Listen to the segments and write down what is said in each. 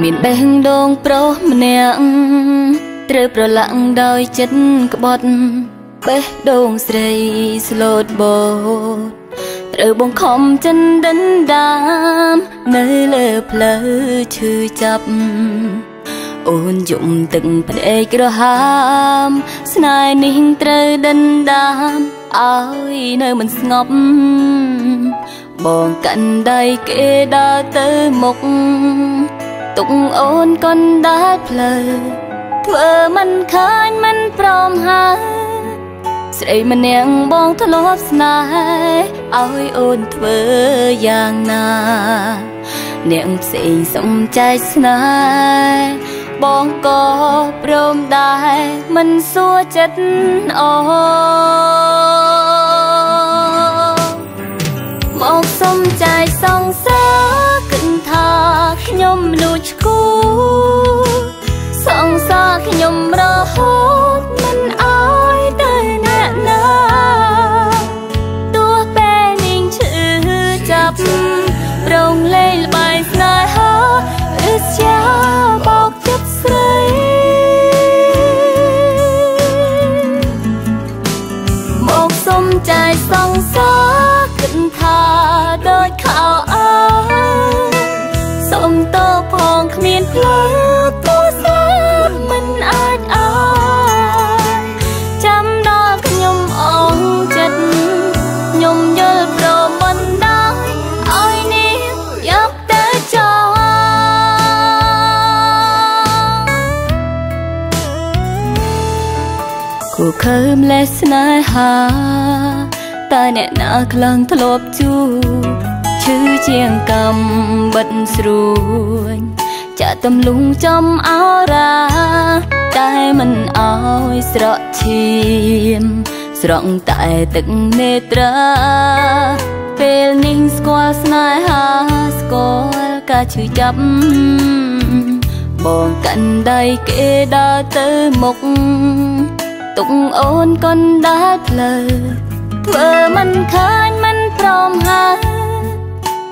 មានបេះដូងប្រុសម្នាក់ត្រូវប្រឡាក់ដោយចិត្តក្បត់បេះដូងស្រីស្លូតបូតត្រូវបង្ខំចិនដិនដាមនៅលើផ្លូវឈឺចាប់អូនយំទឹកផ្ដេកក្រហាមស្នេហ៍នេះត្រូវដិនដាមឲ្យនៅមិនស្ងប់បងកាន់ដៃគេដើរទៅមុខទុកអូនកណ្ដាលផ្លូវធ្វើមិនឃើញមិនព្រមហើយស្រីម្នាក់បងធ្លាប់ស្នេហ៍ឲ្យអូនធ្វើយ៉ាងណាអ្នកផ្សេងសុំចែកស្នេហ៍បងក៏ព្រមដែរមិនសួរចិត្តអូមកសុំចែកសងសាគិតថាខ្ញុំលួចឈួរសងសាខ្ញុំរហូតមិនអោយទៅអ្នកណាទោះពេលនាងឈឺចាប់រងលេងល្បែងស្នេហាអឺជាបោកចិត្តស្រីមកសុំចែកសងសាគិតថាដូចខោអើសុំតើផងគ្មានផ្លូវទូស្លាប់មិនអាចអើយចាំដល់ខ្ញុំអងចិត្តខ្ញុំយល់ព្រមមិនដែរឲ្យនាងយកទៅចោលគូខើមលេះស្នេហាតែអ្នកណាខ្លាំងធ្លាប់ជួឈឺជាងកំបិតស្រួញចាក់ទំលុងចំអរាតែមិនអោយស្រក់ឈាមស្រង់តែទឹកនេត្រាពេលនាងស្គាល់ស្នេហាស្គាល់ការឈឺចាប់បងកាន់ដៃគេដើរទៅមុខទុកអូនកណ្ដាលផ្លូវធ្វើមិនឃើញមិនព្រមហើយ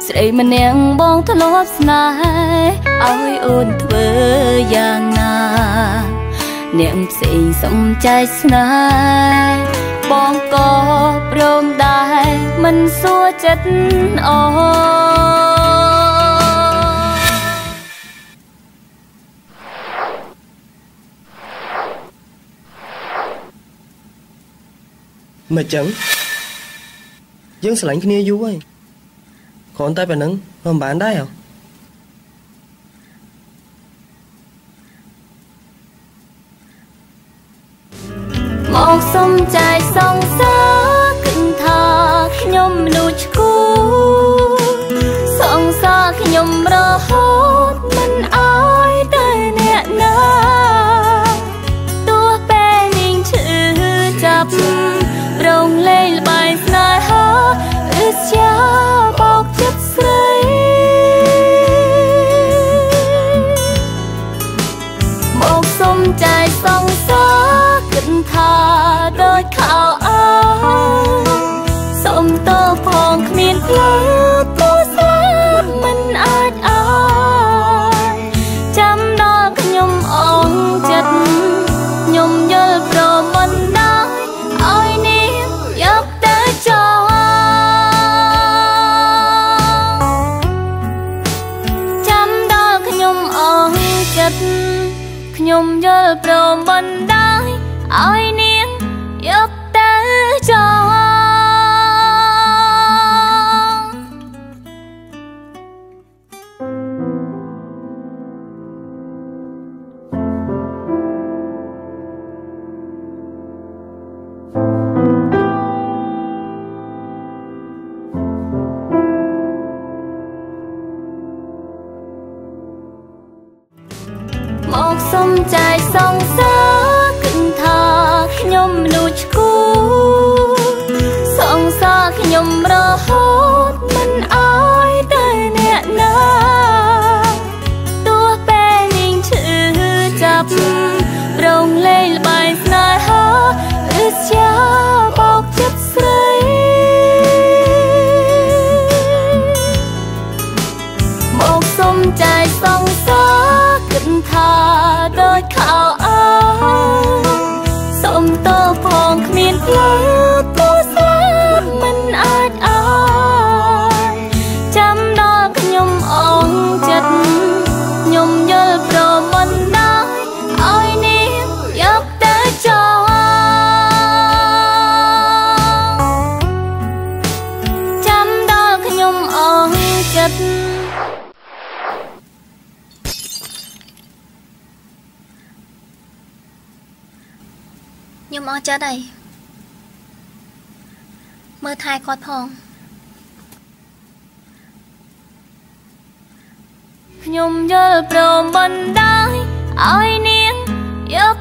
ស្រីម្នាក់បងធ្លាប់ស្នេហ៍ឲ្យអូនធ្វើយ៉ាងណាអ្នកផ្សេងសុំចែកស្នេហ៍បងក៏ព្រមដែរមិនសួរចិត្តអូមិនចឹងយើងស្រឡាញ់គ្នាយូរហើយគ្រាន់តែប៉ុណ្ណឹងមិនបានដែរហ៎មកសុំចែកសងសាគិតថាខ្ញុំលួចឈួរសងសាខ្ញុំរហូតមិនអោយទៅអ្នកណាទោះពេលនាងឈឺចាប់រងលេងល្បែងស្នេហាអឺជាបោកចិត្តស្រីមកសុំចែកសងសាគិតថាដូចខោអើសុំតើផងគ្មានផ្លូវទូស្លាប់មិនអាចអើយចាំដល់ខ្ញុំអងចិត្តខ្ញុំយល់ព្រមមិនដែរឲ្យនាងយកទៅចោលចាំដល់ខ្ញុំអងចិត្តខ្ញុំយល់ព្រមមិនដែរឲ្យនាងយកទៅចោលមកសុំចែកសងសាគិតថាខ្ញុំលួចឈួរសងសាខ្ញុំរហូតមិនអោយទៅអ្នកណាទោះពេលនាងឈឺចាប់រងលេងល្បែងស្នេហាអឺជាបោកចិត្តស្រីមកសុំចែកសងសា ចិត្តខ្ញុំអស់ចិត្តហើយមើលថែគាត់ផងខ្ញុំយល់ព្រមបណ្ដោយឲ្យនាងយក